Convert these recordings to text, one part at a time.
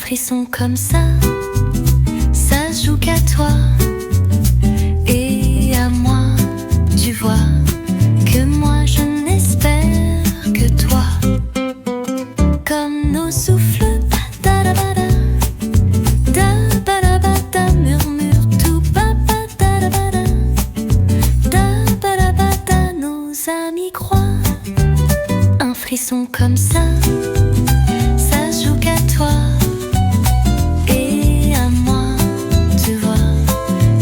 frisson comme ça, ça se joue qu'à toi et à moi. Tu vois que moi je n'espère que toi. Comme nos souffles, da-da-ba-da, da-ba-da-ba-da, murmure tout, ba-ba-da-da-ba-da, da-ba-da-ba-da, nos amis croient. Un frisson comme ça, ça se joue qu'à toi et à moi. Tu vois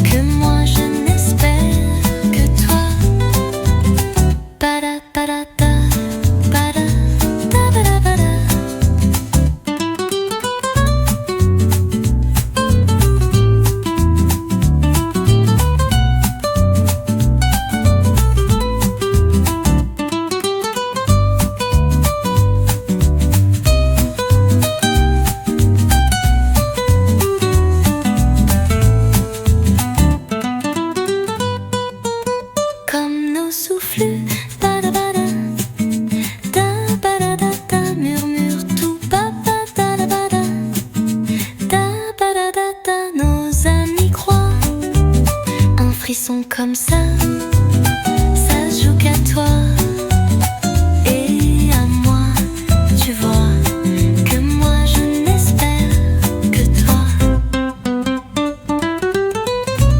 que moi je n'espère que toi. Ba-da-ba-da-da, ba-da-da-ba-da-ba-da. Comme nos souffles, da-da-ba-da, da-ba-da-da-da, murmure tout, ba-ba-da-da-ba-da, da-ba-da-da-da, nos amis croient. Un frisson comme ça, ça se joue qu'à toi et à moi. Tu vois que moi je n'espère que toi.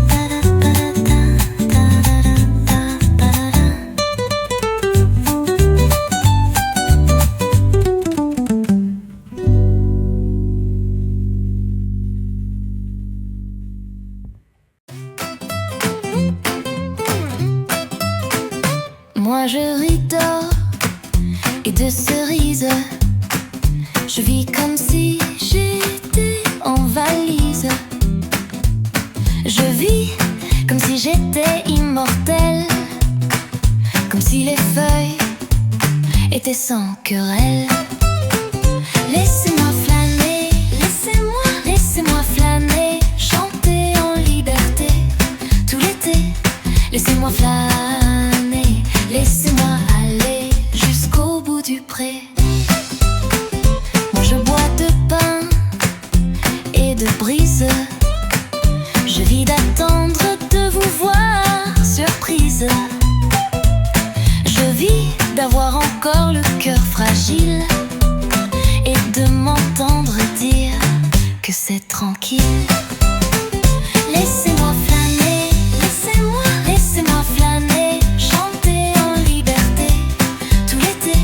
Da-da-ba-da-da, da-da-da-da-ba-da. Moi je ris d'or et de cerises. Je vis comme si j'étais en valise. Je vis comme si j'étais immortelle, comme si les feuilles étaient sans querelle. Laissez-moi flâner, laissez-moi flâner, chanter en liberté tout l'été. Laissez-moi flâner, laissez-moi aller jusqu'au bout du pré. Moi je bois de pain et de brise. Je vis d'attendre de vous voir surprise. Je vis d'avoir encore le cœur fragile et de m'entendre dire que c'est tranquille. Laissez-moi flâner, laissez-moi flâner, chanter en liberté tout l'été.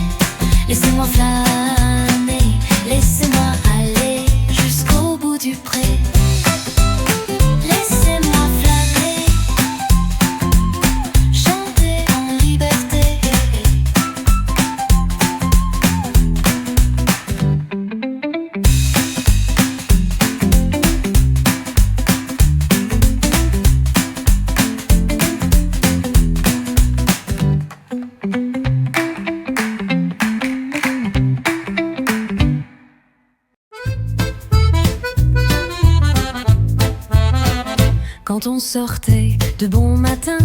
Laissez-moi flâner, laissez-moi aller jusqu'au bout du pré. Laissez-moi flâner, chanter en liberté. Quand on sortait de bon matin,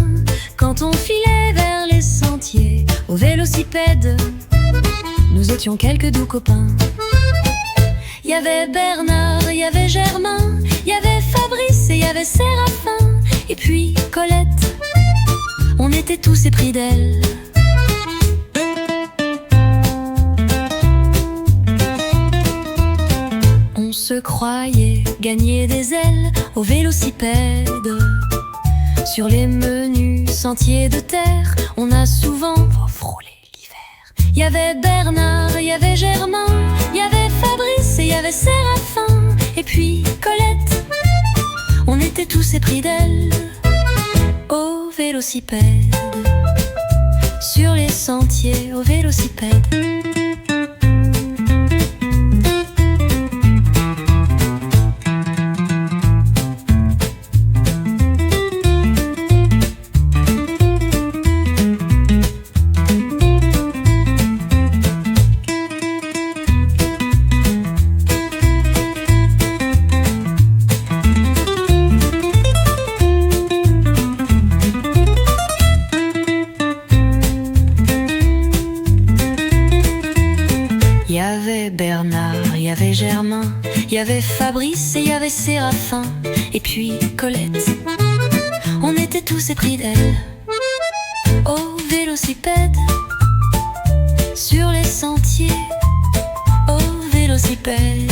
quand on filait vers les sentiers, au vélocipède, nous étions quelques doux copains. Il y avait Bernard, il y avait Germain, il y avait Fabrice et il y avait Séraphin. Et puis Colette, on était tous épris d'elle. On se croyait gagner des ailes au vélocipède. Sur les menus sentiers de terre, on a souvent frôlé l'hiver. Il y avait Bernard, il y avait Germain, il y avait Fabrice et il y avait Séraphin. Et puis Colette, on était tous épris d'elle. Au vélocipède, sur les sentiers au vélocipède. y avait Bernard, il y avait Germain, il y avait Fabrice et il y avait Séraphin, et puis Colette. On était tous épris d'elle, au vélocipède, sur les sentiers, au vélocipède.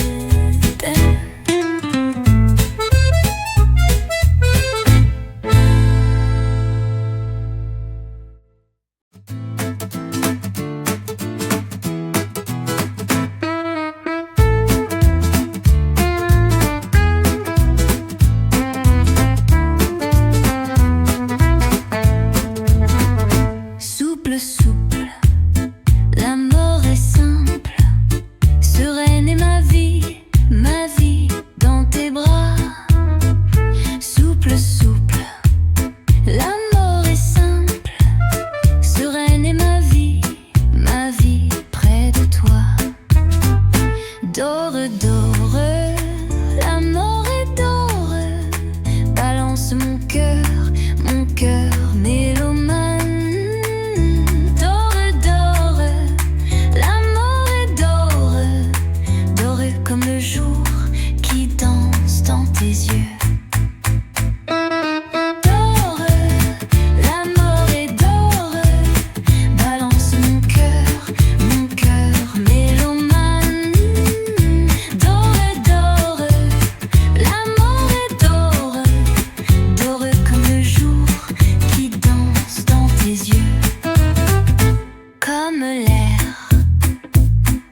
Souple, souple, la mort est simple, sereine est ma vie dans tes bras. Souple, souple, la mort est simple, sereine est ma vie près de toi. Dore, dore, la mort est dore, balance mon cœur mélomane.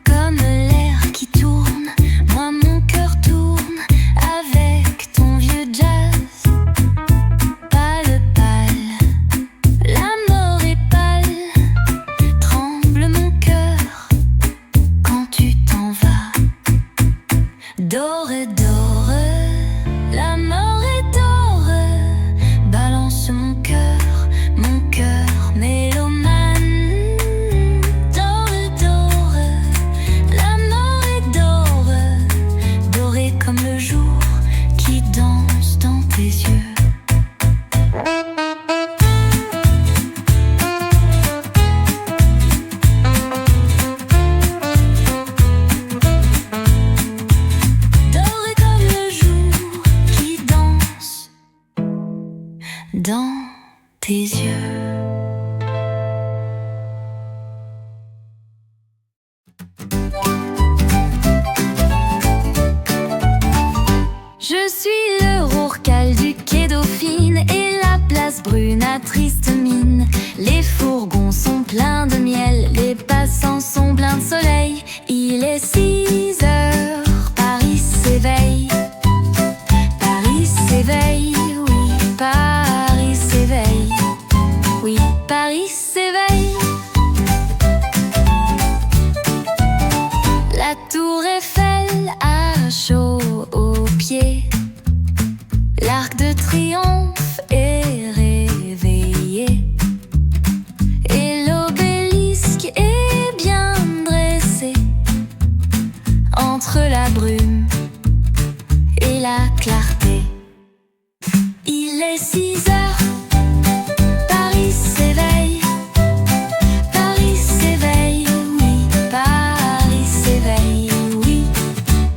Comme l'air qui tourne, moi mon cœur tourne avec ton vieux jazz. Pâle, pâle, la mort est pâle, tremble mon cœur quand tu t'en vas. Dore, dore, la mort est dore, balance mon cœur mélomane. Dans tes yeux. Je suis le Rourcal du quai Dauphine et la place Brune à triste mine. Les fourgons sont pleins de miel, les passants sont pleins de soleil. Il est 6 heures, Paris s'éveille. Paris s'éveille, oui, Paris s'éveille. Oui, Paris s'éveille. La tour Eiffel a chaud aux pieds. L'Arc de Triomphe est réveillé. Et l'obélisque est bien dressé entre la brume et la clarté. Il est 6 heures. Paris s'éveille, Paris s'éveille, oui, Paris s'éveille, oui,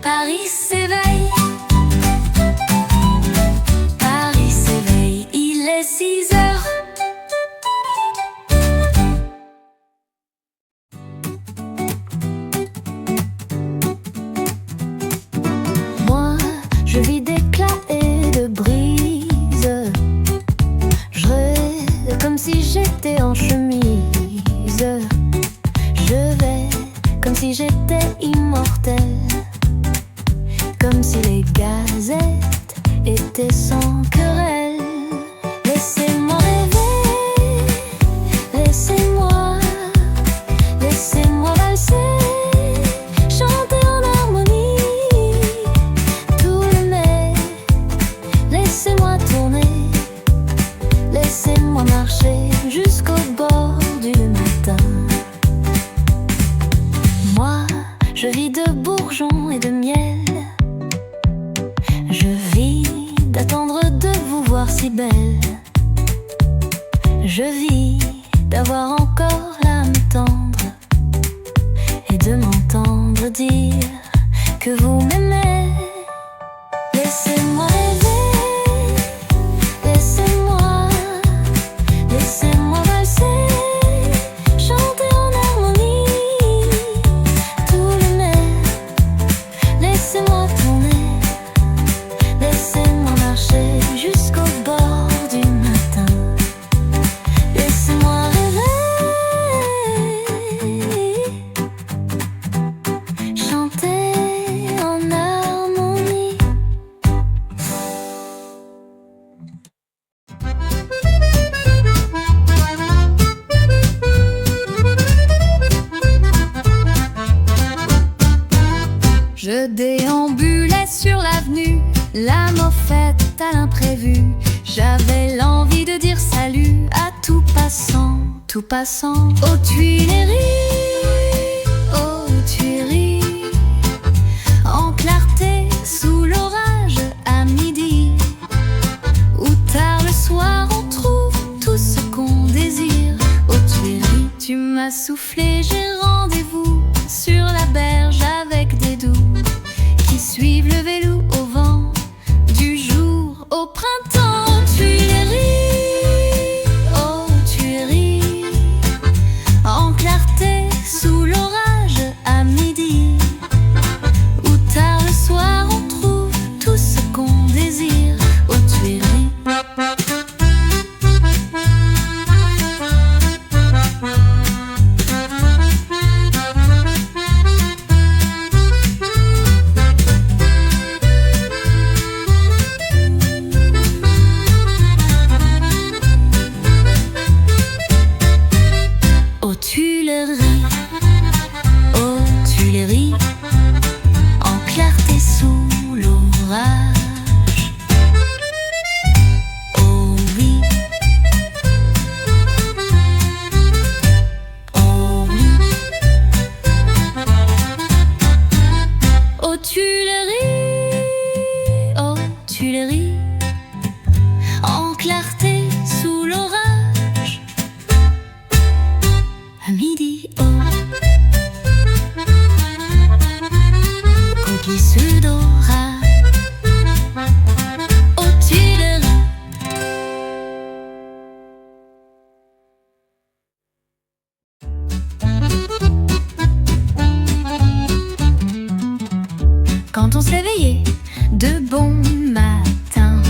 Paris s'éveille, Paris s'éveille, il est 6 heures. Moi, je vis d'éclats et de brise. Je rêve comme si j'étais en chemise. Je vais comme si j'étais immortel, comme si les gazettes étaient sans querelle. Laissez-moi rêver, laissez-moi valser, chanter en harmonie tout le mai. Laissez-moi tourner, laissez-moi marcher jusqu'au bord du matin. Moi, je vis de bourgeons et de miel. Je vis d'attendre de vous voir si belle. Je vis d'avoir encore l'âme tendre et de m'entendre. vous dire que vous m'aimez. Laissez-moi rêver, laissez-moi valser, chanter en harmonie tout le mai. Laissez-moi tourner, laissez-moi marcher jusqu'au bord du matin. Laissez-moi rêver, chanter en harmonie. Je déambulais sur l'avenue, l'âme au fait à l'imprévu. J'avais l'envie de dire salut à tout passant aux Tuileries, aux Tuileries, en clarté sous l'orage à midi, ou tard le soir on trouve tout ce qu'on désire. Aux Tuileries, tu m'as soufflé, j'ai rendez-vous sur la berge avec des doux qui suivent le vélo au vent du jour. Au printemps, aux Tuileries, aux Tuileries, en clarté sous l'orage à midi, ou tard le soir on trouve tout ce qu'on désire. Aux Tuileries. Aux Tuileries, aux Tuileries, en clarté sous l'orage. Oh oui, oh oui. Aux Tuileries, aux Tuileries, en clarté sous l'orage. À midi, oh, cookies sous d'orage. Aux Tuileries. Quand on s'éveillait de bon matin,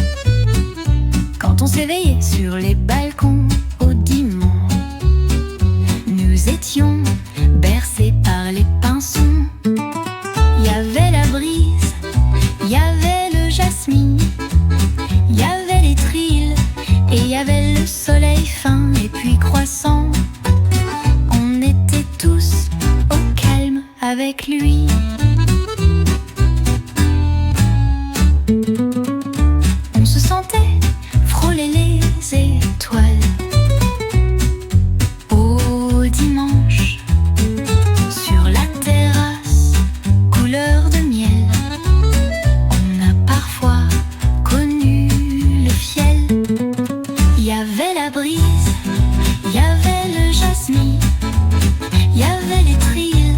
quand on s'éveillait sur les balcons au dimanche, nous étions bercés par les pinsons. Il y avait la brise, il y avait le jasmine, il y avait les trilles et il y avait le soleil fin et puis croissant. On était tous au calme avec lui. On se sentait frôler les étoiles au dimanche sur la terrasse couleur de miel. On a parfois connu le fiel. Il y avait la brise, il y avait le jasmine, il y avait les trilles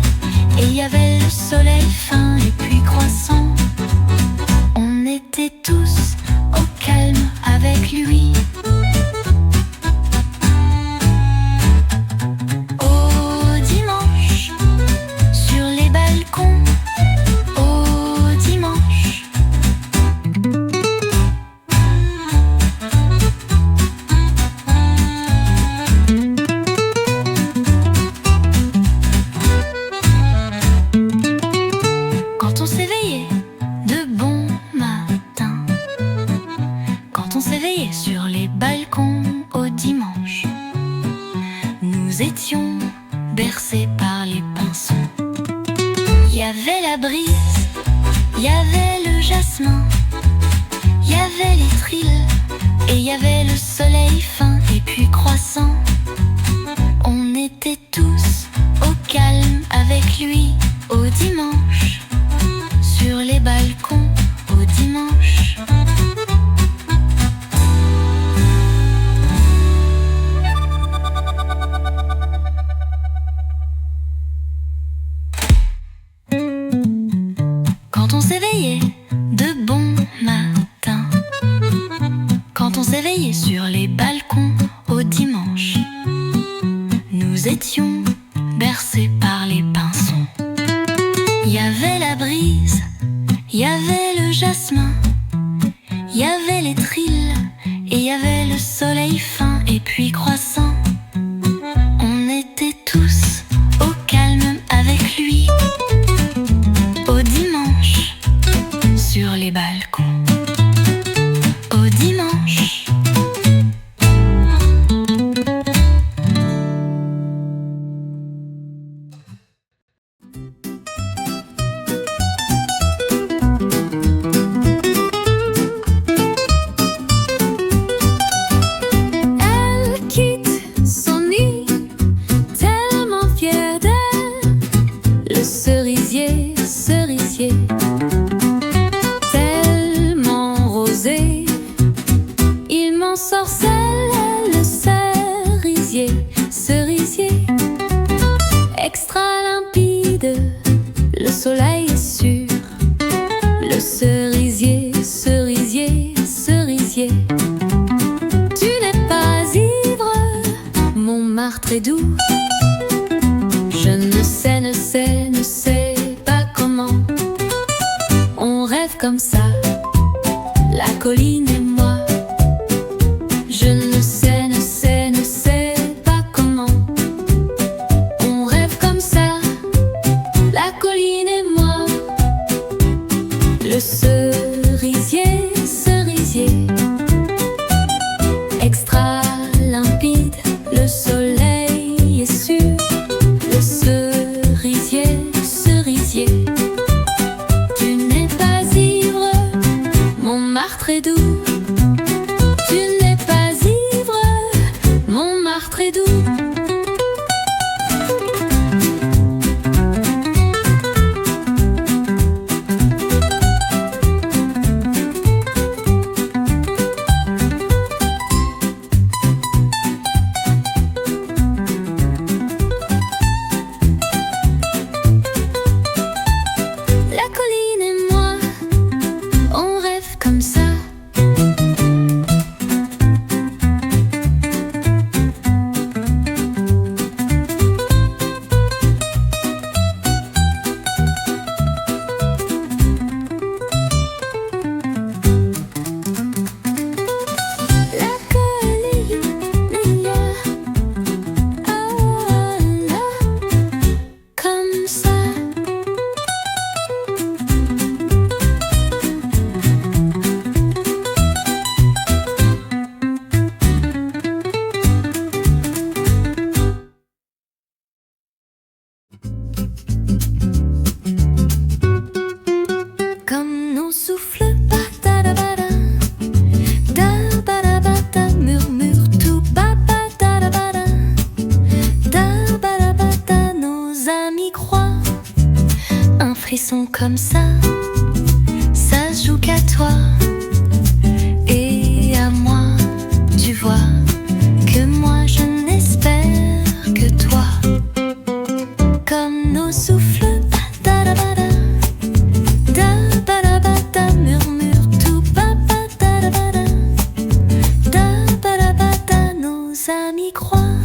et il y avait le soleil fin et puis croissant. On était tous au calme avec lui. Au dimanche, sur les balcons, au dimanche. Quand on s'éveillait de bon matin, quand on s'éveillait sur les balcons au dimanche, nous étions bercés par les pinsons. Il y avait la brise, il y avait le jasmin, il y avait les trilles et il y avait le soleil fin et puis croissant. On était tous au calme avec lui au dimanche, sur les balcons au dimanche. brise, il y avait le jasmin, il y avait les trilles, et il y avait le soleil fin et puis croissant. On était tous au calme avec lui, au dimanche, sur les balcons. Au dimanche. Elle quitte son nid, tellement fière d'elle. Le cerisier, cerisier, tellement rosé. Il m'ensorcelle, le cerisier, cerisier, extra limpide, le soleil est sûr. Le cerisier, cerisier, cerisier, tu n'es pas ivre, Montmartre est doux. Je ne sais, ne sais, ne sais pas comment on rêve comme ça, la colline et moi. Je ne sais, ne sais, ne sais pas comment on rêve comme ça, la colline et moi. Le cerisier, cerisier, extra limpide, le soleil est sûr. Le cerisier, cerisier, tu n'es pas ivre, Montmartre est doux. Tu n'es pas ivre, Montmartre est doux. La colline et moi, on rêve comme ça. La colline et moi, ah là, comme ça. Comme nos souffles, ba-da-da-ba-da, da-ba-da-ba-da, murmure tout, ba-ba-da-da-ba-da, da-ba-da-ba-da, nos amis croient. Un frisson comme ça se joue qu'à toi et à moi. Tu vois que moi je n'espère que toi. Comme nos souffles, ba-da-da-ba-da, da-ba-da-ba-da, murmure tout, ba-ba-da-da-ba-da, da-ba-da-ba-da, nos amis croient.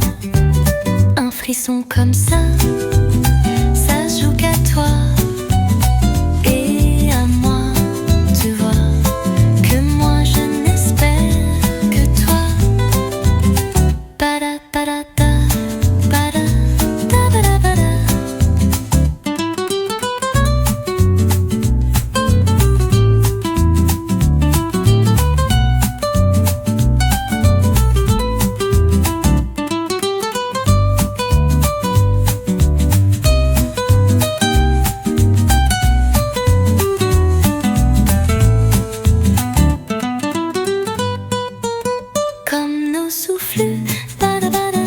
Un frisson comme ça se joue qu'à toi et à moi. Tu vois que moi je n'espère que toi. Ba-da-ba-da-da, ba-da-da-ba-da-ba-da. Comme nos souffles, ba-da-ba-da,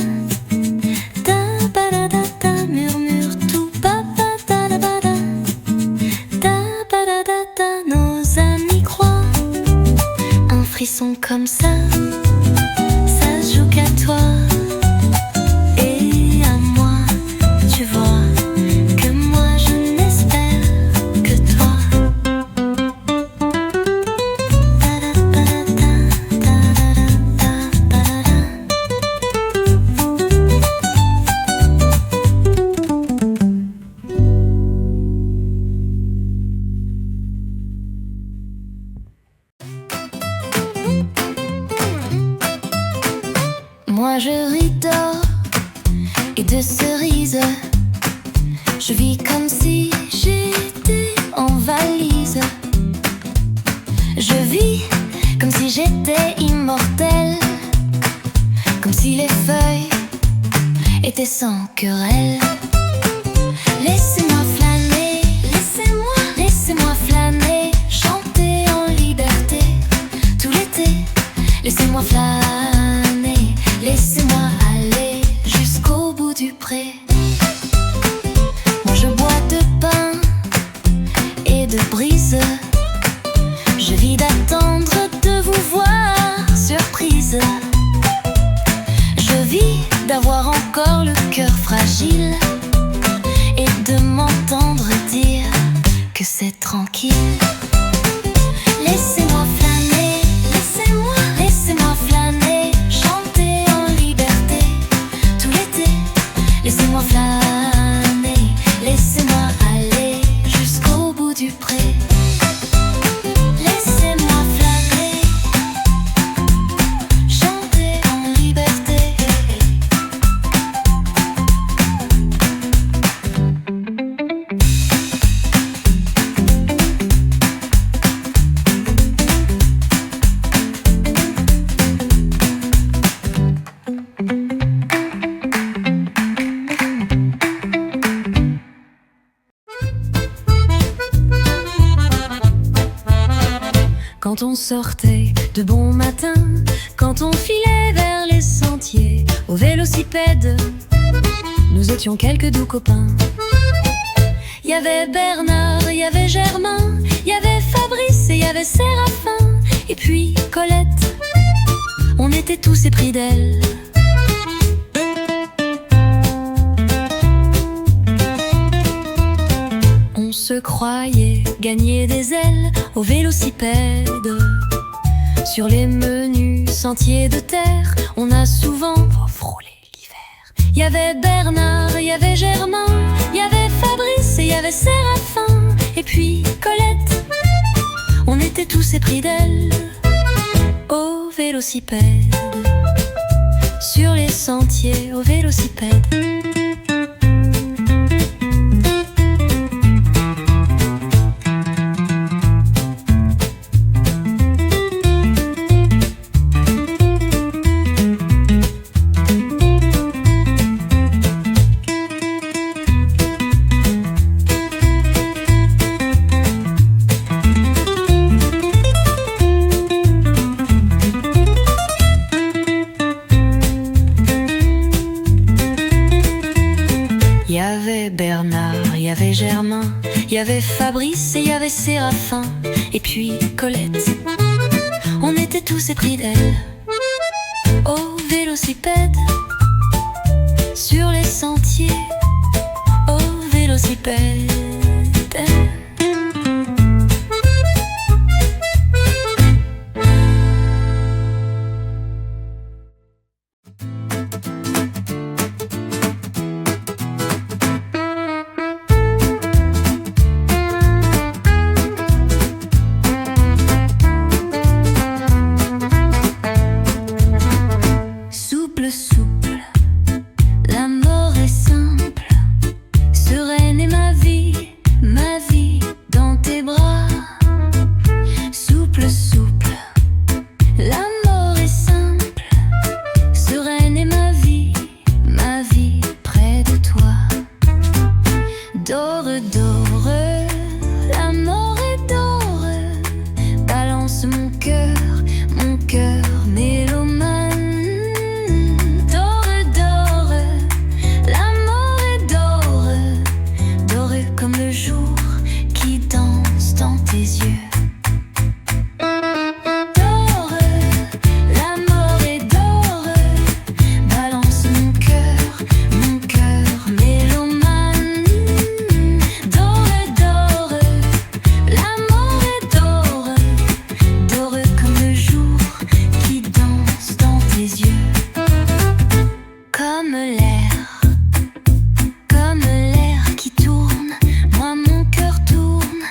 da-ba-da-da-da, murmure tout, ba-ba-da-da-ba-da, da-ba-da-da-da, nos amis croient. Un frisson comme ça se joue qu'à toi et à moi. Tu vois que moi je n'espère que toi. Da-da-ba-da-da, da-da-da-da-da-da. moi je ris d'or et de cerises. Je vis comme si j'étais en valise. Je vis comme si j'étais immortelle, comme si les feuilles étaient sans querelle. Laissez-moi flâner, laissez-moi flâner, chanter en liberté tout l'été. Laissez-moi flâner, laissez-moi aller jusqu'au bout du pré. Moi je bois de pain et de brise. Je vis d'attendre de vous voir surprise. Je vis d'avoir encore le cœur fragile et de m'entendre dire que c'est tranquille. Laissez-moi flâner, laissez-moi flâner, chanter en liberté tout l'été. Laissez-moi flâner, laissez-moi aller jusqu'au bout du pré. Laissez-moi flâner, chanter en liberté. Quand on sortait de bon matin, quand on filait vers les sentiers au vélocipède, nous étions quelques doux copains. Il y avait Bernard, il y avait Germain, il y avait Fabrice et il y avait Séraphin. Et puis Colette, on était tous épris d'elle. On se croyait gagner des ailes au vélocipède. Sur les menus sentiers de terre, on a souvent frôlé l'hiver. Il y avait Bernard, il y avait Germain, il y avait Fabrice et il y avait Séraphin. Et puis Colette, on était tous épris d'elle. Au vélocipède, sur les sentiers au vélocipède. Il y avait Bernard, il y avait Germain, il y avait Fabrice et il y avait Séraphin. Et puis Colette, on était tous épris d'elle. Au vélocipède, sur les sentiers, au vélocipède. Souple, la mort est simple, sereine est ma vie dans tes bras. Souple, la mort est simple, sereine est ma vie près de toi. Dore, la mort est d'or, balance mon cœur mélomane. Comme l'air qui tourne, moi mon cœur tourne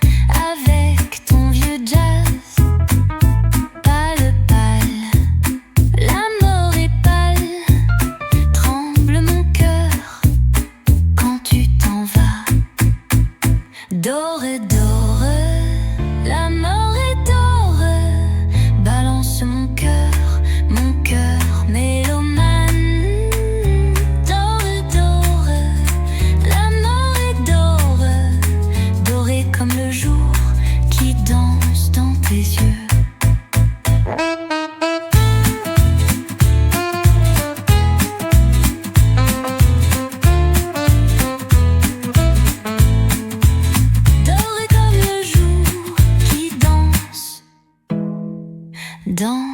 avec ton violon. dans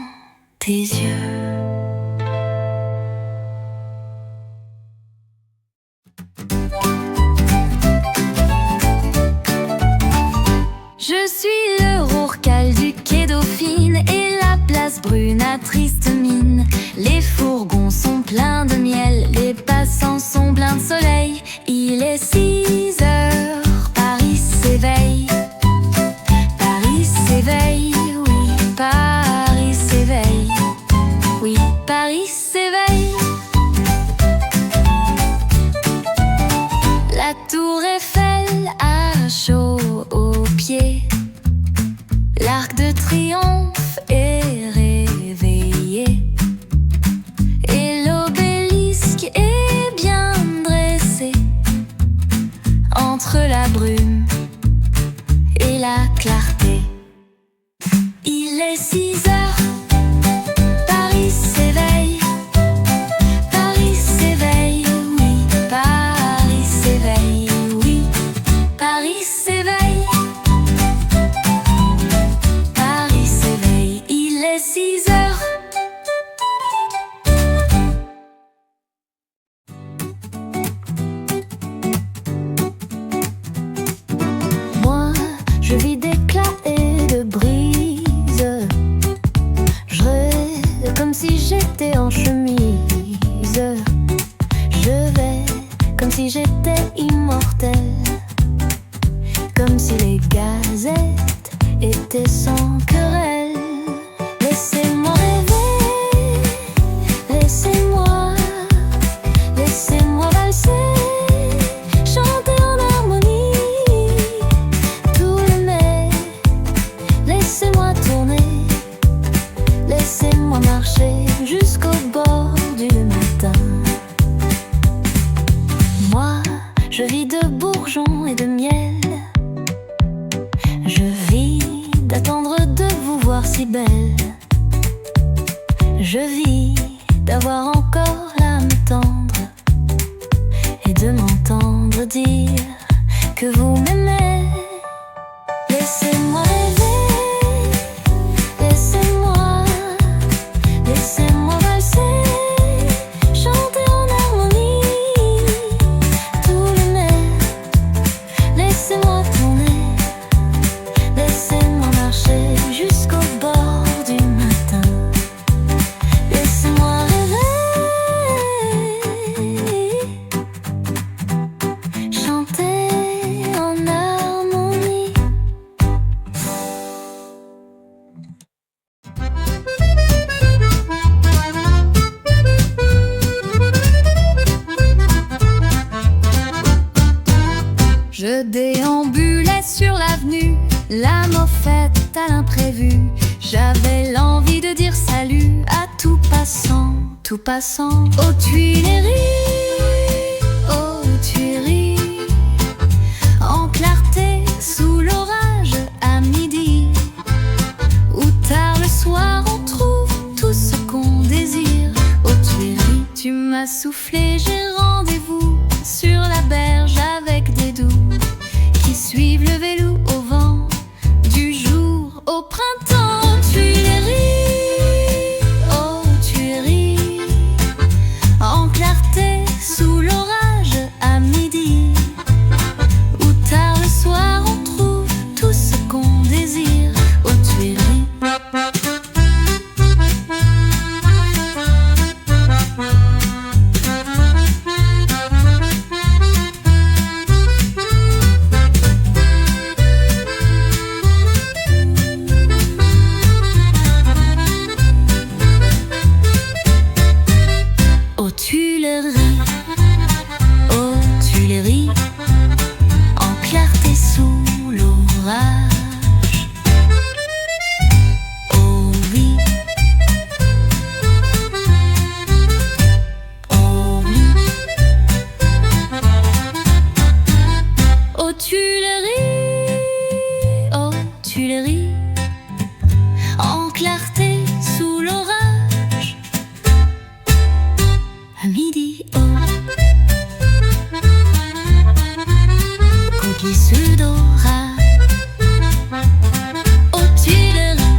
tes yeux. Je suis le Rourcal du quai Dauphine et la place Brune à triste mine. Les fourgons sont pleins de miel, les passants sont pleins de soleil. Il est 6 heures, Paris s'éveille. Paris s'éveille, oui, Paris s'éveille. Oui, Paris s'éveille. La tour Eiffel a chaud aux pieds. L'Arc de Triomphe est réveillé. Et l'obélisque est bien dressé entre la brume et la clarté. Il est 6 heures, Paris s'éveille. Paris s'éveille, oui, Paris s'éveille, oui, Paris s'éveille. Paris s'éveille, il est 6 heures. Moi, je vis d'éclats et de brise. Je rêve comme si j'étais en chemise. Je vais comme si j'étais immortel. Comme si les gazettes étaient sans querelle. Laissez-moi rêver, laissez-moi, laissez-moi valser, chanter en harmonie tout le mai. Laissez-moi tourner, laissez-moi marcher jusqu'au bord du matin. Moi, je vis de bourgeons et de miel. Je vis d'attendre de vous voir si belle. Je vis d'avoir encore l'âme tendre et de m'entendre dire que vous m'aimez. Laissez-moi rêver, laissez-moi, laissez-moi valser, chanter en harmonie tout le mai. Laissez-moi tourner, laissez-moi marcher jusqu'au bord du matin. Laissez-moi rêver, chanter en harmonie. Je déambulais sur l'avenue, l'âme au fait à l'imprévu. J'avais l'envie de dire salut à tout passant aux Tuileries, aux Tuileries. En clarté, sous l'orage, à midi, ou tard le soir, on trouve tout ce qu'on désire. Aux Tuileries, tu m'as soufflé, j'ai rendez-vous sur la berge avec des doux qui suivent le vélo au vent du jour. Au printemps, aux Tuileries, aux Tuileries. En clarté, sous l'orage, à midi, ou tard le soir, on trouve tout ce qu'on désire. Aux Tuileries. Aux Tuileries, aux Tuileries. En clarté sous l'orage. Oh oui, oh oui. Aux Tuileries, aux Tuileries. En clarté sous l'orage. À midi, oh. Cookies sous d'orage. Aux Tuileries.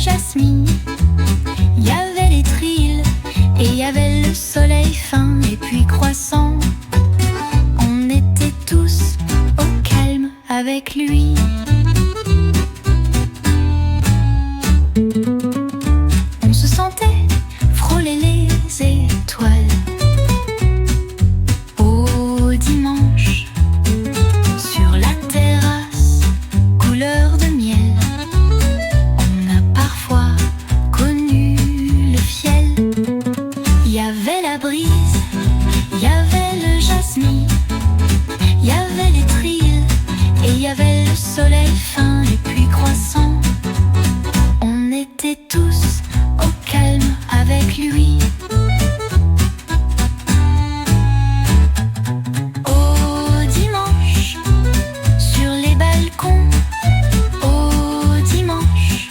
jasmine, il y avait les trilles, et il y avait le soleil fin et puis croissant. On était tous au calme avec lui. On se sentait frôler les étoiles au dimanche, sur la terrasse, couleur de miel. On a parfois connu le fiel. Il y avait la brise, il y avait le jasmine, il y avait les trilles, et il y avait le soleil fin et puis croissant. On était tous au calme avec lui. Au dimanche, sur les balcons, au dimanche.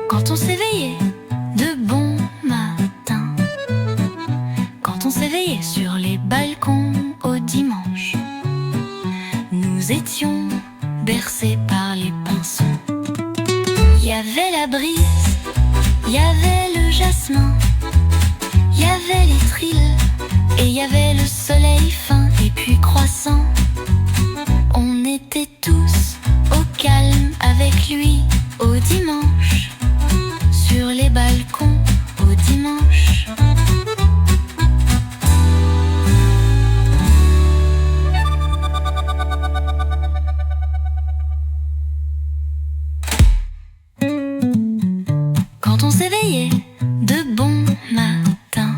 Quand on s'éveillait de bon matin, quand on s'éveillait sur les balcons au dimanche, nous étions bercés par les pinsons. Il y avait la brise, il y avait le jasmin, il y avait les trilles, et il y avait le soleil fin et puis croissant. On était tous au calme avec lui au dimanche, sur les balcons au dimanche. Quand on s'éveillait de bon matin,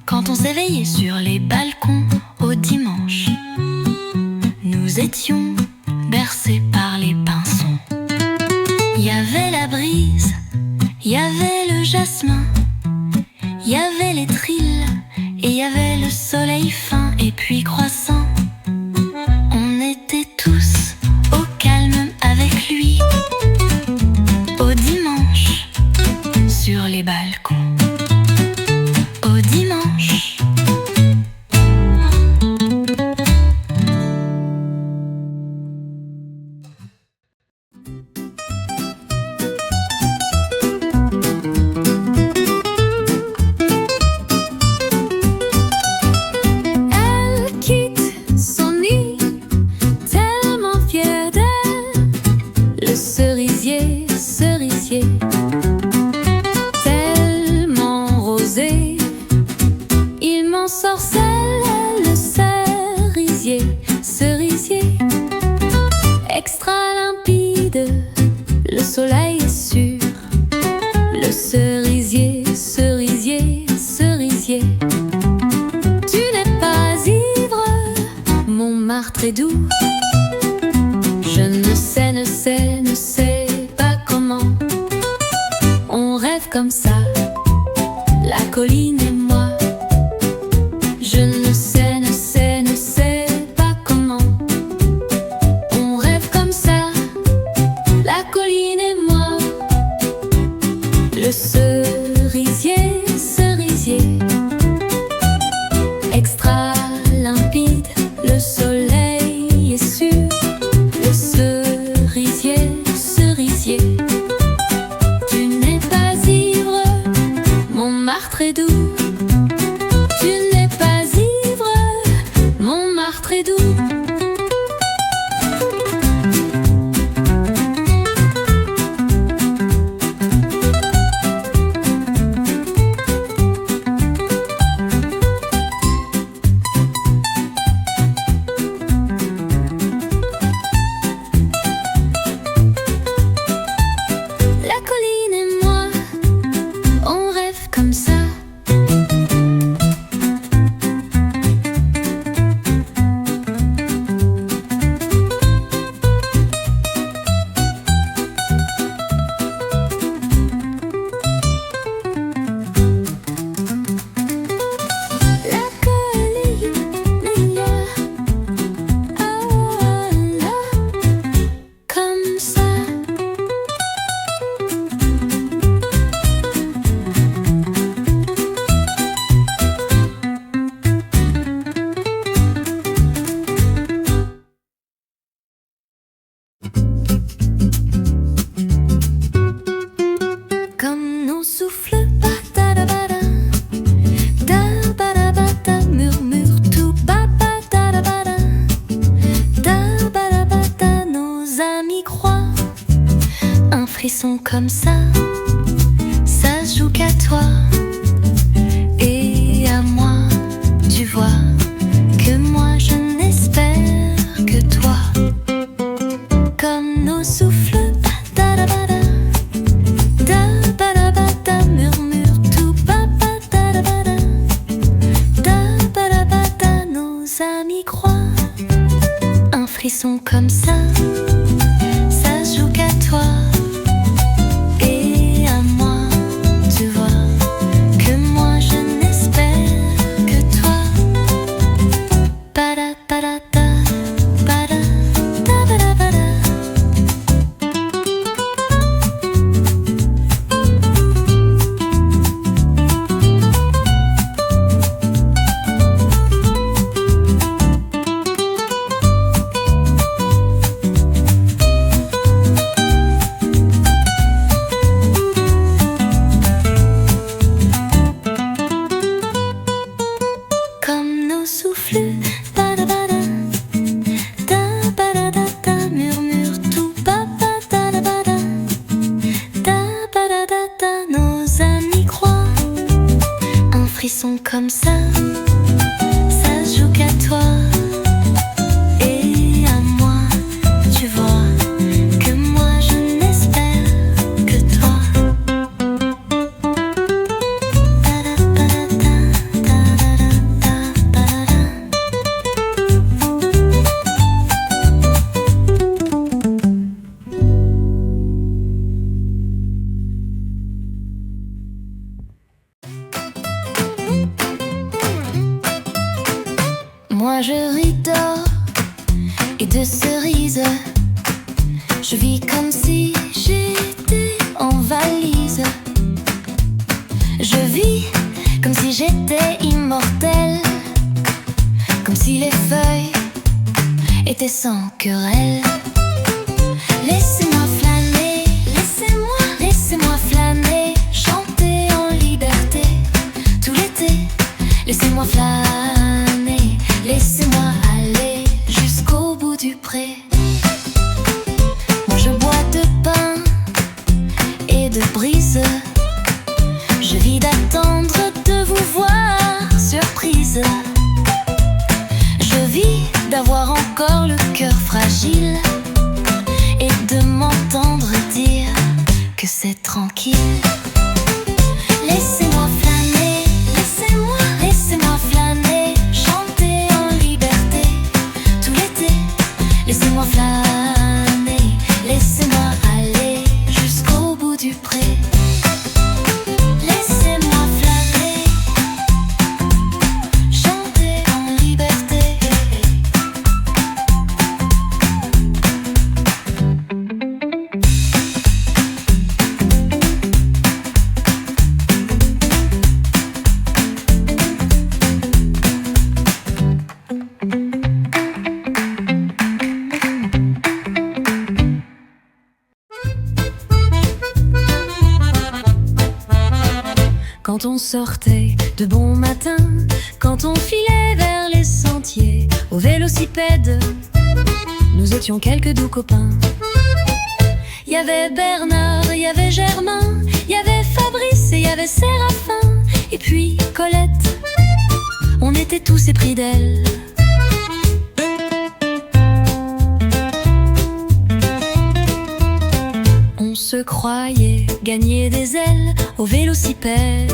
quand on s'éveillait sur les balcons au dimanche, nous étions bercés par les pinsons. Il y avait la brise, il y avait le jasmin, il y avait les trilles, et il y avait le soleil fin et puis croissant. On était tous au calme avec lui au dimanche, sur les balcons au dimanche. Elle quitte son nid, tellement fière d'elle, le cerisier, cerisier, tellement rosé, il m'ensorcelle, le cerisier, cerisier, extra limpide, le soleil est sûr, le cerisier, cerisier, cerisier. Tu n'es pas ivre, Montmartre est doux. Je ne sais, ne sais, ne sais pas comment on rêve comme ça, la colline et moi. Je ne sais, ne sais, ne sais pas comment on rêve comme ça, la colline et moi. Le cerisier, cerisier, extra limpide, le soleil est sûr, le cerisier, cerisier. Tu n'es pas ivre, Montmartre est doux. Tu n'es pas ivre, Montmartre est doux. La colline et moi, on rêve comme ça, comme ça se joue qu'à toi et à moi. Tu vois que moi je n'espère que toi. Comme nos souffles, da-da-ba-da, da-ba-da-ba-da, murmure tout, ba-ba-da-da-ba-da, da-ba-da-ba-da, nos amis croient. Un frisson comme ça se joue qu'à toi et à moi. Tu vois que moi je n'espère que toi. Ba-da-ba-da-da, ba-da-da-ba-da-ba-da. Comme nos souffles, ba-da-ba-da, da-ba-da-da-da, murmure tout, ba-ba-da-da-ba-da, da-ba-da-da-da, nos amis croient. Un frisson comme ça se joue qu'à toi et à moi. Tu vois que moi je n'espère que toi. Da-da-ba-da-da, da-da-da-da-ba-da. Moi je ris d'or et de cerises. Je vis comme si j'étais en valise. Je vis comme si j'étais immortelle, comme si les feuilles étaient sans querelle. Laissez-moi flâner, laissez-moi flâner, chanter en liberté tout l'été. Laissez-moi flâner, laissez-moi aller jusqu'au bout du pré. Moi je bois de pain et de brise. Je vis d'attendre de vous voir surprise. Je vis d'avoir encore le cœur fragile et de m'entendre dire que c'est tranquille. Laissez-moi flâner, laissez-moi flâner, chanter en liberté tout l'été. Laissez-moi flâner, laissez-moi aller jusqu'au bout du pré. Laissez-moi flâner, chanter en liberté. Quand on sortait de bon matin, quand on filait vers les sentiers au vélocipède, nous étions quelques doux copains. Il y avait Bernard, il y avait Germain, il y avait Fabrice et il y avait Séraphin. Et puis Colette, on était tous épris d'elle. On se croyait gagner des ailes au vélocipède.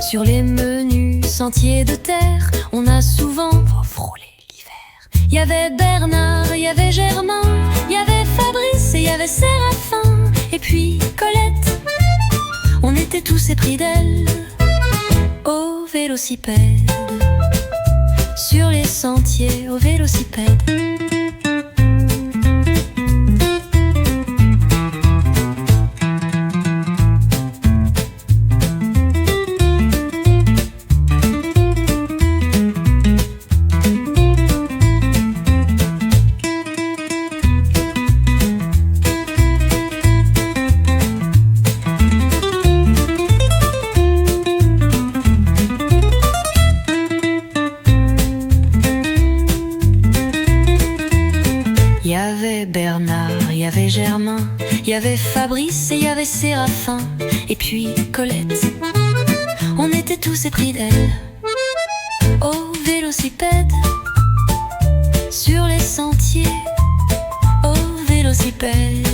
Sur les menus sentiers de terre, on a souvent frôlé l'hiver. Il y avait Bernard, il y avait Germain, il y avait Fabrice et il y avait Séraphin. Et puis Colette, on était tous épris d'elle. Au vélocipède, sur les sentiers au vélocipède. avait Fabrice et il y avait Séraphin, et puis Colette. On était tous épris d'elle, au vélocipède, sur les sentiers, au vélocipède.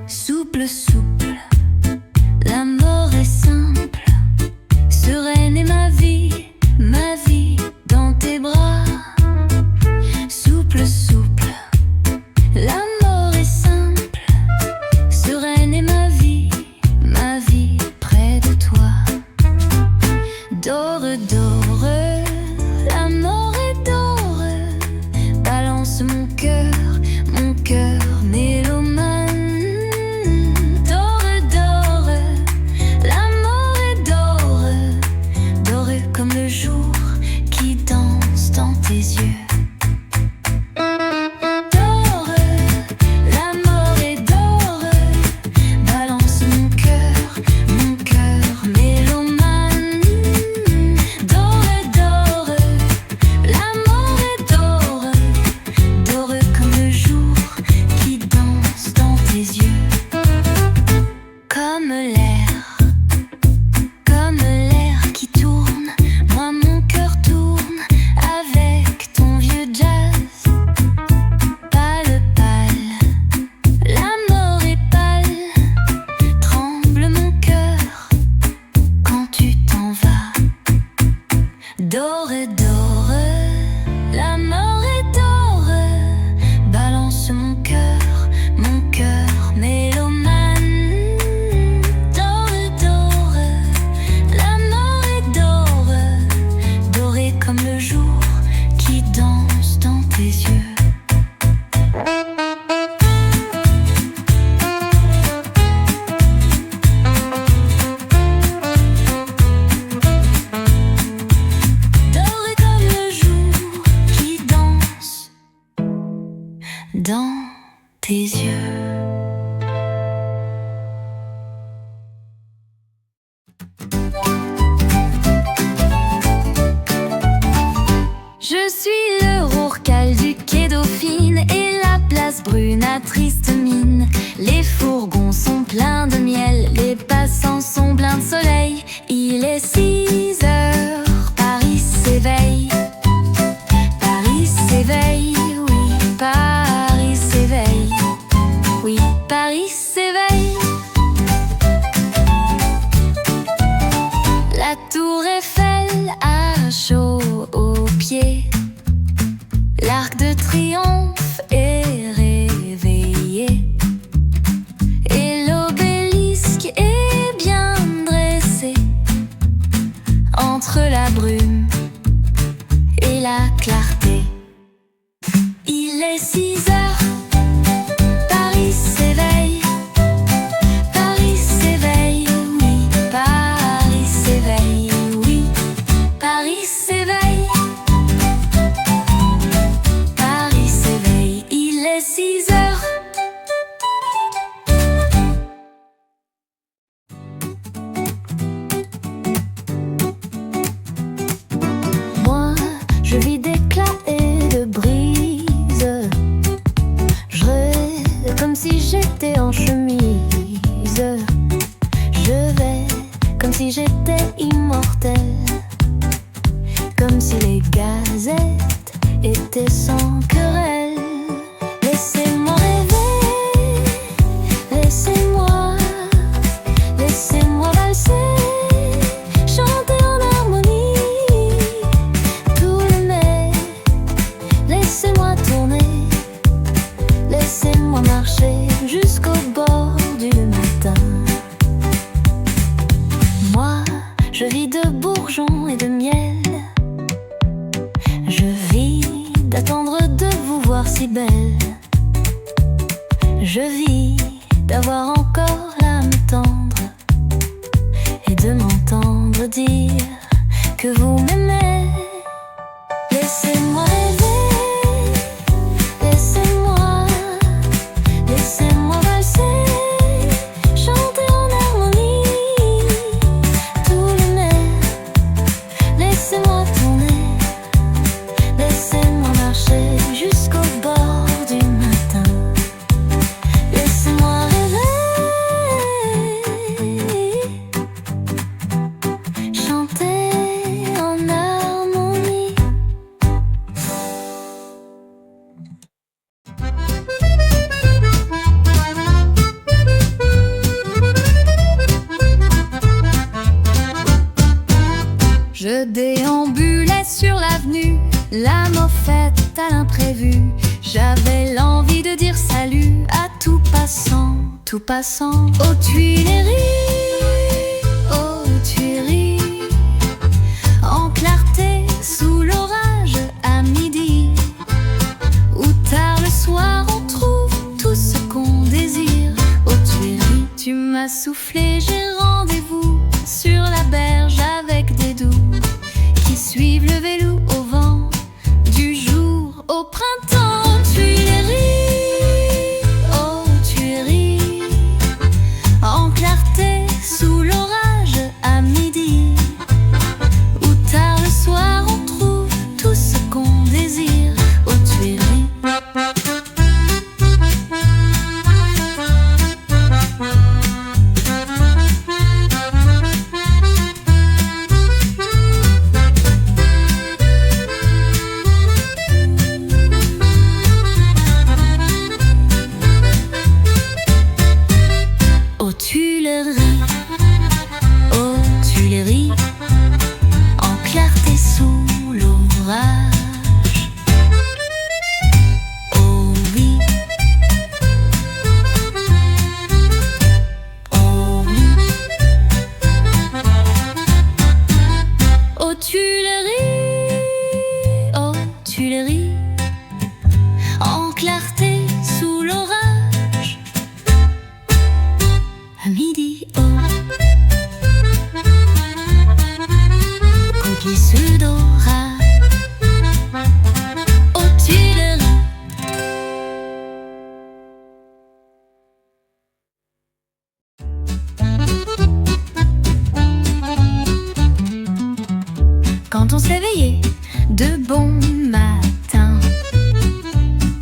Souple, souple, la mort est simple, sereine est ma vie dans tes bras. Souple, souple, la mort est simple, sereine est ma vie près de toi. Dore, dore, la mort est dore, balance mon cœur mélomane. Dore, dore, la mort est dore, balance mon cœur mélomane. Dore, dore, la mort est dore, dorée comme le jour qui danse dans tes yeux. Dans tes yeux. Je suis le Rourcal du quai Dauphine et la place Brune à triste mine. Les fourgons sont pleins de miel, les passants sont pleins de soleil. Il est 6 heures, Paris s'éveille. Paris s'éveille, oui, Paris s'éveille. Oui, Paris s'éveille. La tour Eiffel a chaud aux pieds. L'Arc de Triomphe est réveillé. Et l'obélisque est bien dressé entre la brume et la clarté. Il est 6 heures. Paris s'éveille, Paris s'éveille, oui, Paris s'éveille, oui, Paris s'éveille, Paris s'éveille, il est 6 heures. Moi, je vis d'éclats et de brise. Je rêve comme si j'étais en chemise. Je vais comme si j'étais immortel, comme si les gazettes étaient sans querelle. Laissez-moi rêver, laissez-moi valser, chanter en harmonie tout le mai. Laissez-moi tourner, laissez-moi marcher jusqu'au bord du matin. Moi, je vis de bourgeons et de miel. Je vis d'attendre de vous voir si belle. Je vis d'avoir encore l'âme tendre et de m'entendre dire que vous m'aimez. Laissez-moi rêver, laissez-moi, laissez-moi valser, chanter en harmonie tout le mer. Laissez-moi tourner, laissez-moi marcher jusqu'au bord du matin. Laissez-moi rêver, chanter en harmonie. Je déambulais sur l'avenue, l'âme au fait à l'imprévu. J'avais l'envie de dire salut à tout passant aux Tuileries, aux Tuileries, en clarté sous l'orage à midi, ou tard le soir on trouve tout ce qu'on désire. Aux Tuileries, tu m'as soufflé, j'ai rendez-vous sur la berge avec des doux qui suivent le vélo au vent du jour. Au printemps, aux Tuileries, aux Tuileries, en clarté sous l'orage à midi, ou tard le soir on trouve tout ce qu'on désire. Aux Tuileries. Aux Tuileries, aux Tuileries, en clarté sous l'orage. Oh oui, oh oui. Aux Tuileries, aux Tuileries, en clarté sous l'orage. À midi, oh, cookies sous d'orage. Aux Tuileries. Quand on s'éveillait de bon matin,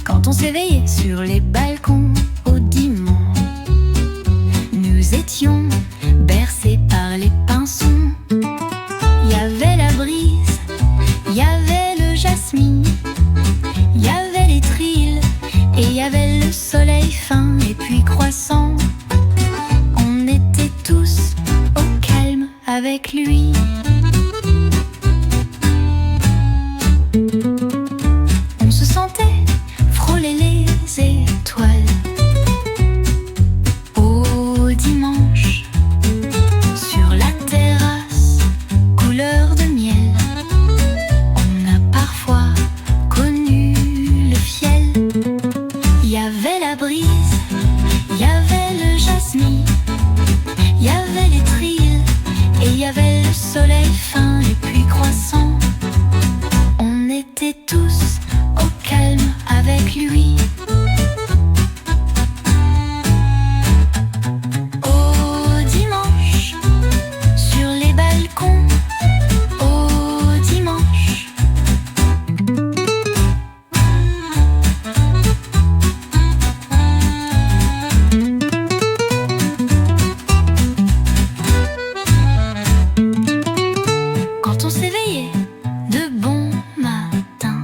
quand on s'éveillait sur les balcons au dimanche, nous étions bercés par les pinsons. Il y avait la brise, il y avait le jasmine, il y avait les trilles et il y avait le soleil fin et puis croissant. On était tous au calme avec lui. On se sentait frôler les étoiles au dimanche sur la terrasse couleur de miel. On a parfois connu le fiel. Il y avait la brise, il y avait le jasmine, il y avait les trilles et il y avait le soleil fin et puis croissant. On était tous au calme avec lui. Au dimanche, sur les balcons, au dimanche. Quand on s'éveillait de bon matin,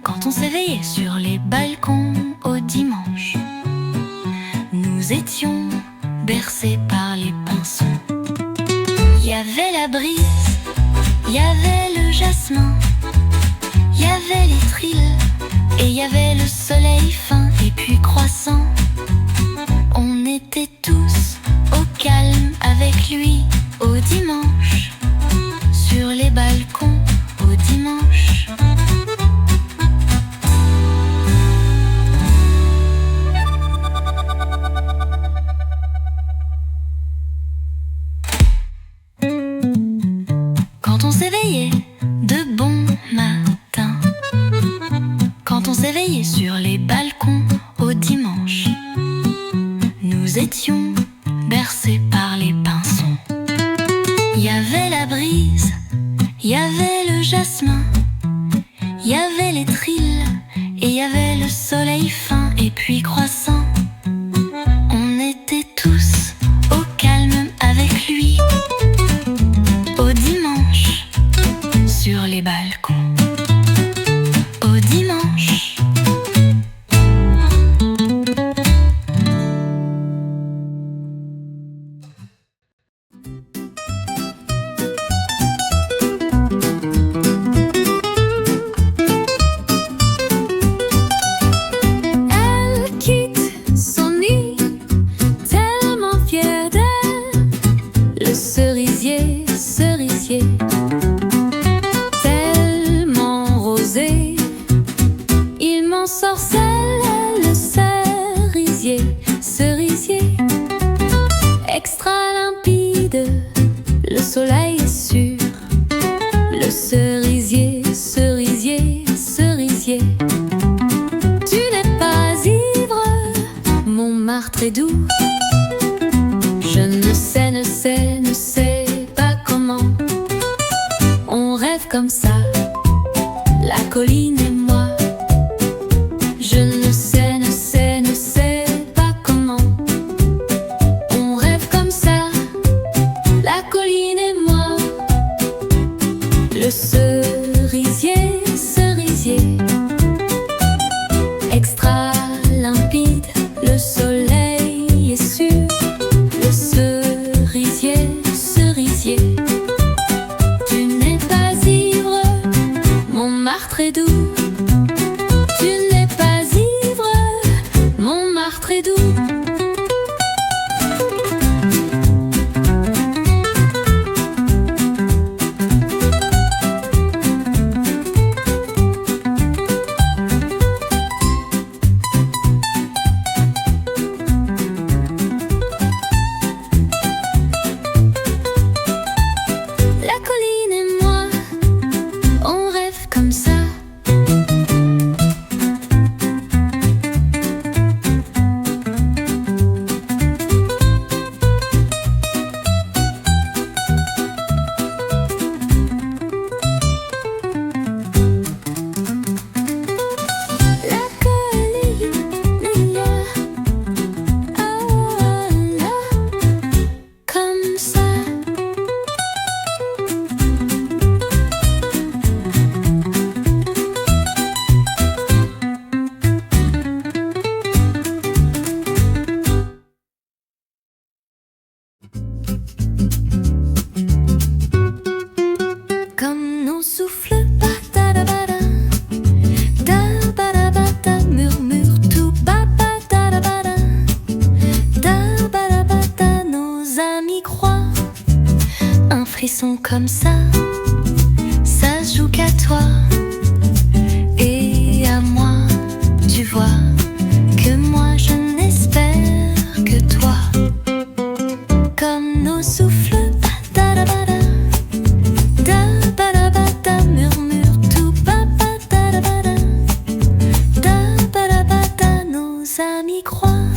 quand on s'éveillait sur les balcons au dimanche, nous étions bercés par les pinsons. Il y avait la brise, il y avait le jasmin, il y avait les trilles et il y avait le soleil fin et puis croissant. On était tous au calme avec lui au dimanche, sur les balcons au dimanche. Quand on s'éveillait de bon matin, soleil et sur les balcons au dimanche, nous étions bercés par les pinsons. Il y avait la brise, il y avait le jasmin, il y avait les trilles et il y avait le soleil fin et puis croissant. On était tous au calme avec lui, au dimanche, sur les balcons. Au dimanche. Elle quitte son nid, tellement fière d'elle, le cerisier, cerisier, tellement rosé. Il m'ensorcelle le cerisier, cerisier, extra limpide, le soleil est sûr. Le cerisier, cerisier, cerisier, tu n'es pas ivre, Montmartre est doux. Je ne sais, ne sais, ne sais pas comment on rêve comme ça, la colline et moi. Je ne sais, ne sais, ne sais pas comment on rêve comme ça, la colline et moi. Le cerisier, cerisier, extra limpide, le soleil est sûr. Le cerisier, cerisier, tu n'es pas ivre, Montmartre est doux. Tu n'es pas ivre, Montmartre est doux. La colline et moi, on rêve comme ça. La colline, là, ah, là, comme ça. Comme nos souffles, ba-da-da-ba-da, da-ba-da-ba-da, murmure tout, ba-ba-da-da-ba-da, da-ba-da-ba-da, nos amis croient. Un frisson comme ça, ça se joue qu'à toi et à moi. Tu vois que moi je n'espère que toi. Comme nos souffles, ba-da-da-ba-da, da-ba-da-ba-da, murmure tout, ba-ba-da-da-ba-da, da-ba-da-ba-da, nos amis croient.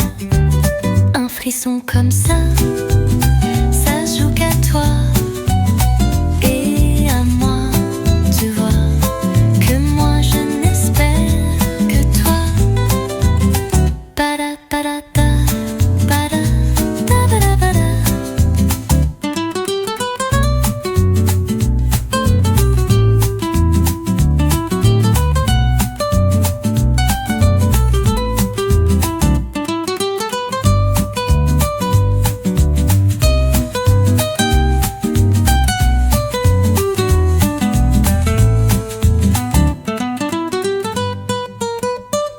Un frisson comme ça, ça se joue qu'à toi et à moi. Tu vois que moi je n'espère que toi. Ba-da-ba-da-da, ba-da-da-ba-da-ba-da.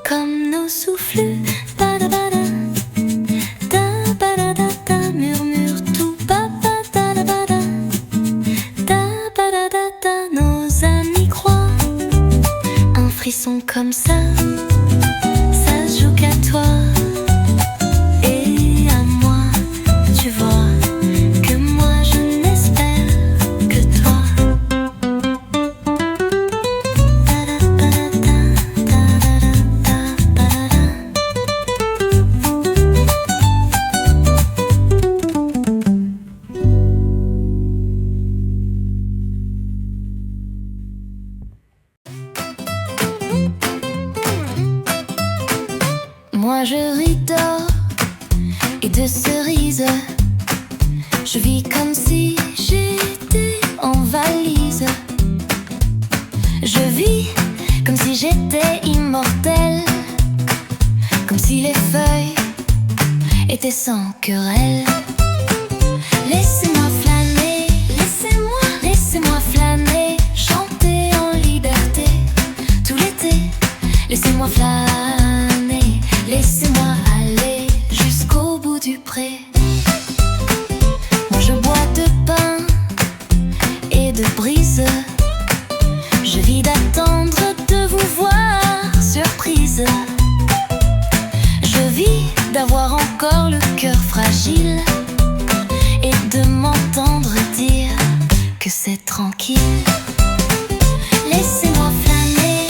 Comme nos souffles, ba-da-ba-da, da-ba-da-da-da, murmure tout, ba-ba-da-da-ba-da, da-ba-da-da-da, nos amis croient. Un frisson comme ça, ça se joue qu'à toi et à moi. Tu vois que moi je n'espère que toi. Da-da-ba-da-da, da-da-da-da. Moi je ris d'or et de cerises. Je vis comme si j'étais en valise. Je vis comme si j'étais immortelle, comme si les feuilles étaient sans querelle. Laissez-moi flâner, laissez-moi flâner, chanter en liberté tout l'été. Laissez-moi flâner, laissez-moi aller jusqu'au bout du pré. Moi je bois de pain et de brise. Je vis d'attendre de vous voir surprise. Je vis d'avoir encore le cœur fragile et de m'entendre dire que c'est tranquille. Laissez-moi flâner,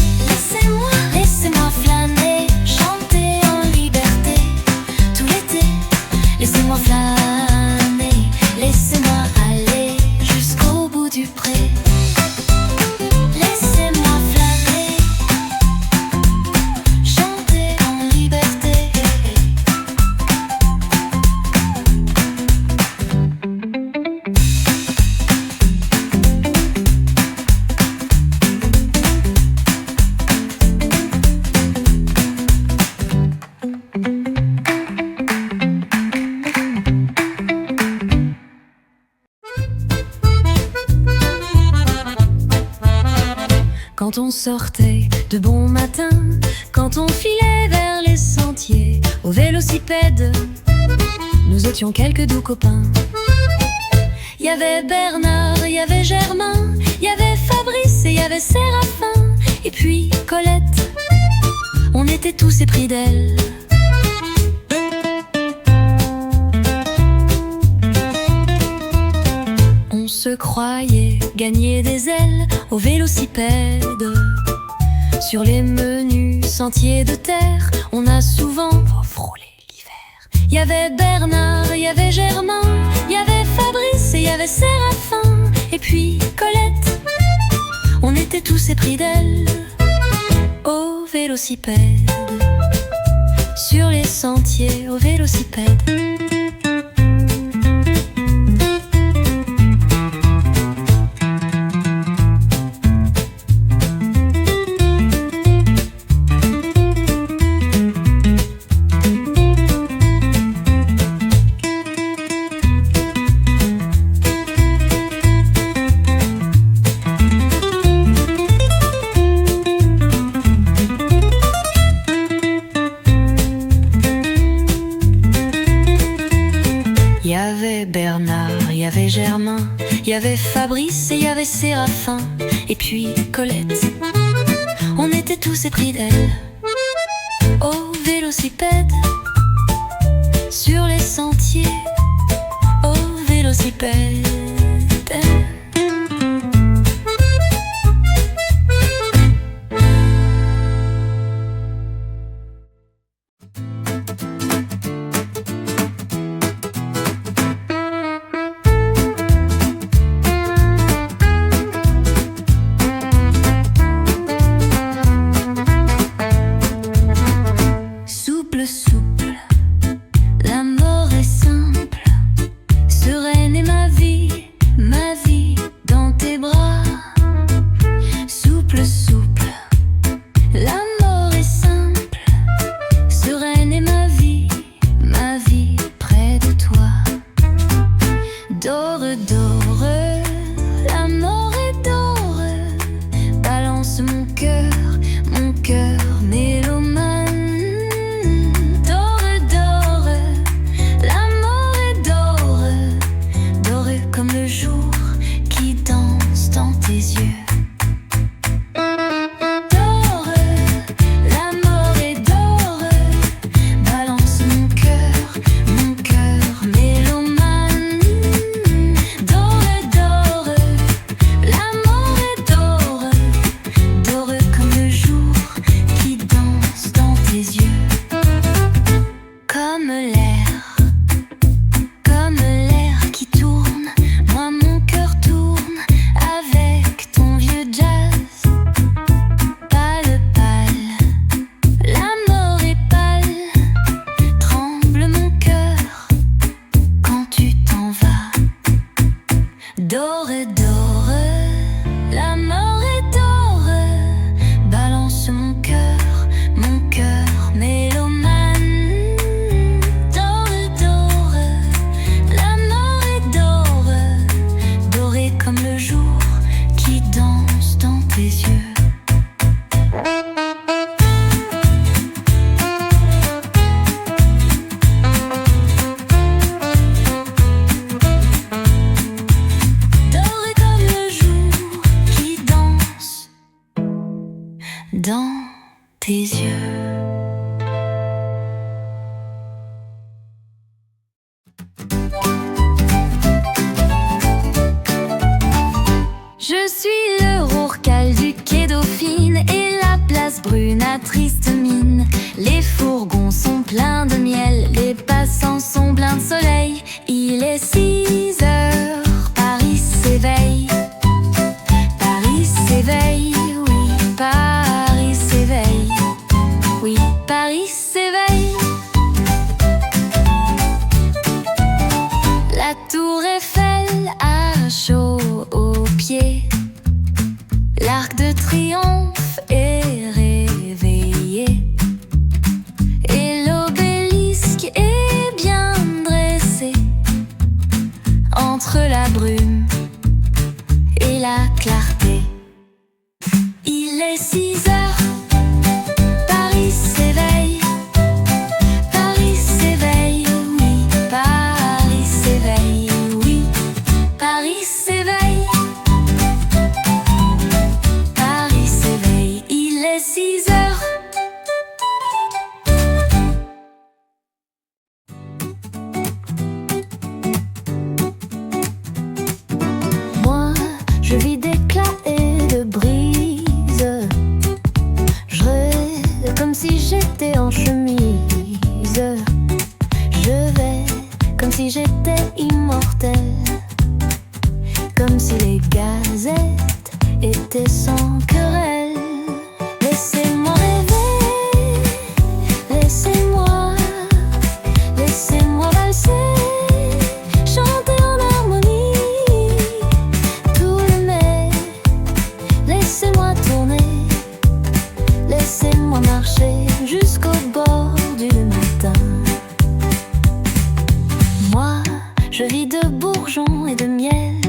laissez-moi flâner, chanter en liberté tout l'été. Laissez-moi flâner, laissez-moi aller jusqu'au bout du pré. Laissez-moi flâner, chanter en liberté. Quand on sortait de bon matin, quand on filait vers les sentiers au vélocipède, nous étions quelques doux copains. Il y avait Bernard, il y avait Germain, il y avait Fabrice et il y avait Séraphin. Et puis Colette, on était tous épris d'elle. On se croyait gagner des ailes au vélocipède. Sur les menus sentiers de terre, on a souvent frôlé l'hiver. Il y avait Bernard, il y avait Germain, il y avait Fabrice et il y avait Séraphin. Et puis Colette, on était tous épris d'elle. Au vélocipède, sur les sentiers au vélocipède. Il y avait Bernard, il y avait Germain, il y avait Fabrice et il y avait Séraphin. Et puis Colette, on était tous épris d'elle. Au vélocipède, sur les sentiers, au vélocipède. Souple, la mort est simple, sereine est ma vie. la triste mine. Les fourgons sont pleins de miel, les passants sont pleins de soleil. Il est 6 heures, Paris s'éveille. Paris s'éveille, oui, Paris s'éveille. Oui, Paris s'éveille. La tour Eiffel a chaud aux pieds. L'Arc de Triomphe est réveillé. Et l'obélisque est bien dressé entre la brume et la clarté. Il est 6 heures, Paris s'éveille. Paris s'éveille, oui, Paris s'éveille, oui, Paris s'éveille. Paris s'éveille, il est 6 heures. Moi, je vis d'éclats et de brise. Je rêve comme si j'étais en chemise. Je vais comme si j'étais immortel, comme si les gazettes étaient sans querelle. Laissez-moi rêver, laissez-moi, laissez-moi valser, chanter en harmonie tout le mai. Laissez-moi tourner, laissez-moi marcher jusqu'au bord du matin. Moi, je vis de bourgeons et de miel.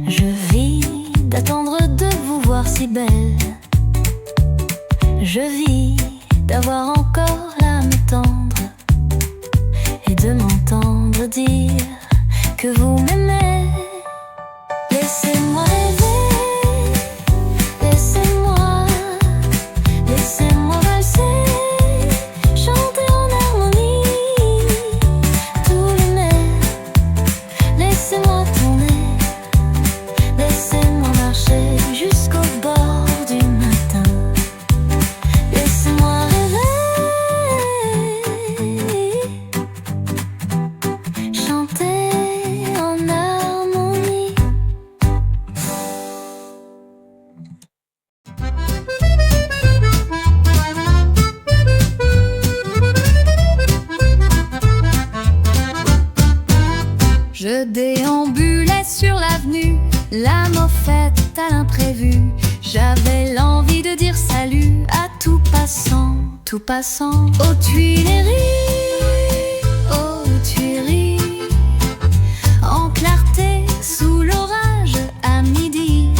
Je vis d'attendre de vous voir si belle. Je vis d'avoir encore l'âme tendre et de m'entendre dire que vous m'aimez. Laissez-moi rêver, laissez-moi, laissez-moi valser, chanter en harmonie tout le mai. Laissez-moi tourner, laissez-moi marcher jusqu'au bord du matin. Laissez-moi rêver, chanter en harmonie. Je déambulais sur l'avenue, l'âme au fait à l'imprévu. J'avais l'envie de dire salut à tout passant aux Tuileries, aux Tuileries, en clarté sous l'orage à midi,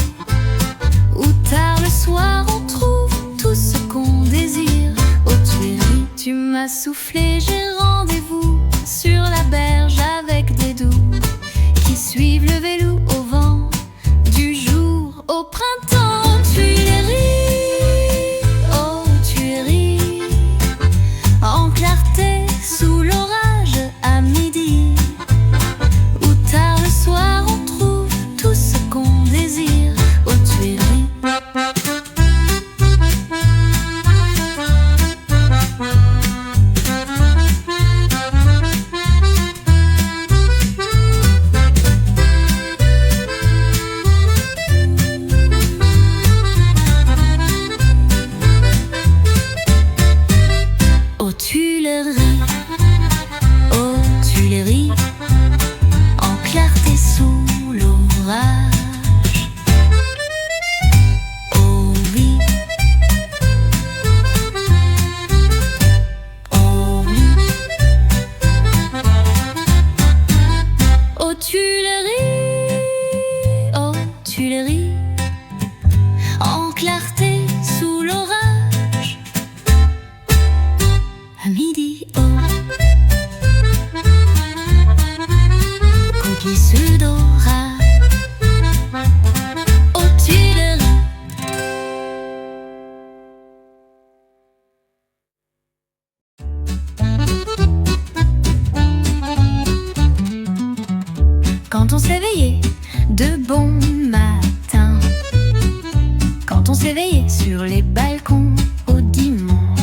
ou tard le soir on trouve tout ce qu'on désire. Aux Tuileries, tu m'as soufflé, j'ai rendez-vous sur la berge avec des doux qui suivent le vélo au vent du jour. Au printemps, aux Tuileries, aux Tuileries, en clarté sous l'orage à midi, ou tard le soir on trouve tout ce qu'on désire. Aux Tuileries. Aux Tuileries, aux Tuileries, en clarté sous l'orage. Oh oui, oh oui. Aux Tuileries, aux Tuileries, en clarté sous l'orage. À midi, oh, cookies sous d'orage. Aux Tuileries. Quand on s'éveillait de bon matin, quand on s'éveillait sur les balcons au dimanche,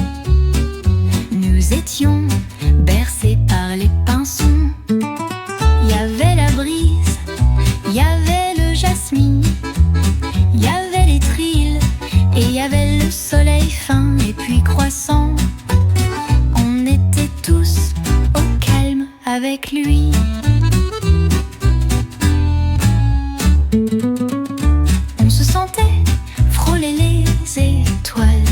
nous étions bercés par les pinsons. Il y avait la brise, il y avait le jasmin, il y avait les trilles et il y avait le soleil fin et puis croissant. On était tous au calme avec lui. On se sentait frôler les étoiles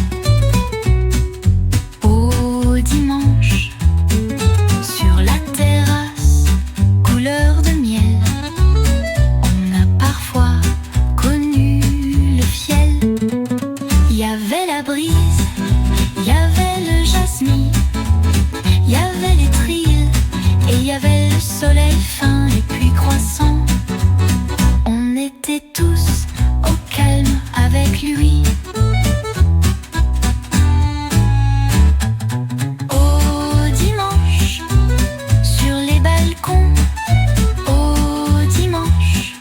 au dimanche sur la terrasse couleur de miel. On a parfois connu le fiel. Il y avait la brise, il y avait le jasmin, il y avait les trilles et il y avait le soleil fin et puis croissant. On était tous au calme avec lui. Au dimanche, sur les balcons, au dimanche.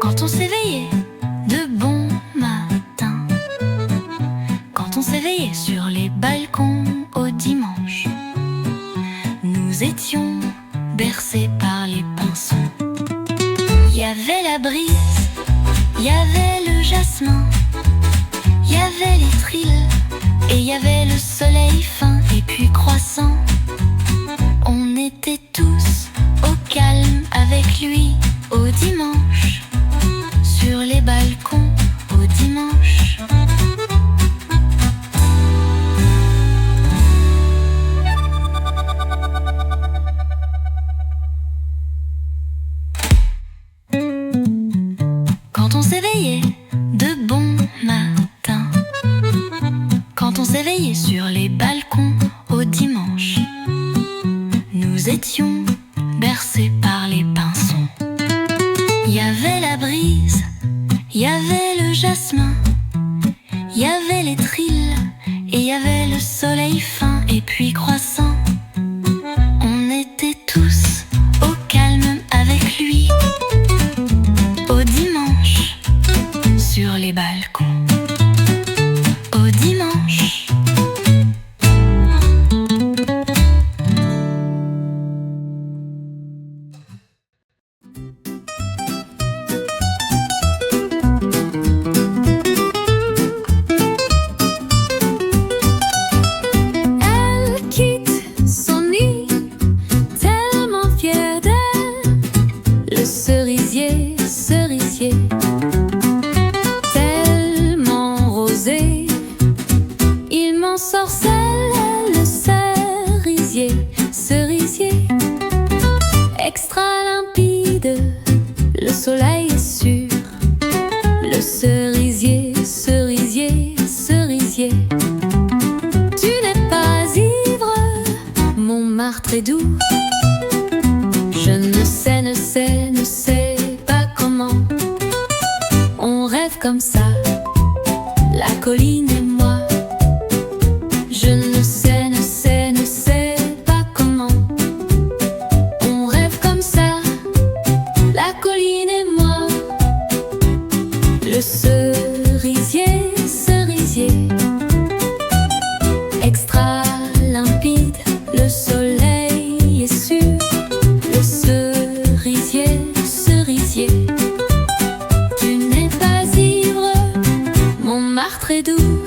Quand on s'éveillait de bon matin, quand on s'éveillait sur les balcons au dimanche, nous étions bercés par les pinsons. Il y avait la brise, il y avait le jasmin, il y avait les trilles et il y avait le soleil fin et puis croissant. On était tous au calme avec lui au dimanche, sur les balcons au dimanche. Quand on s'éveillait de bon matin, quand on s'éveillait sur les balcons au dimanche, nous étions bercés par les pinsons. Il y avait la brise, il y avait le jasmin, il y avait les trilles et il y avait le soleil fin et puis croissant. On était tous au calme avec lui au dimanche, sur les balcons au dimanche. Elle quitte son nid, tellement fière d'elle, le cerisier, cerisier, tellement rosé, il m'ensorcelle, le cerisier, cerisier, extra limpide, le soleil est sûr, le cerisier, cerisier, cerisier. Tu n'es pas ivre, Montmartre est doux. Je ne sais, ne sais, ne sais pas comment on rêve comme ça, la colline et moi. Je ne sais, ne sais, ne sais pas comment on rêve comme ça, la colline et moi. Le cerisier, cerisier, extra limpide, le soleil est sûr, le cerisier, cerisier. Tu n'es pas ivre, Montmartre est doux.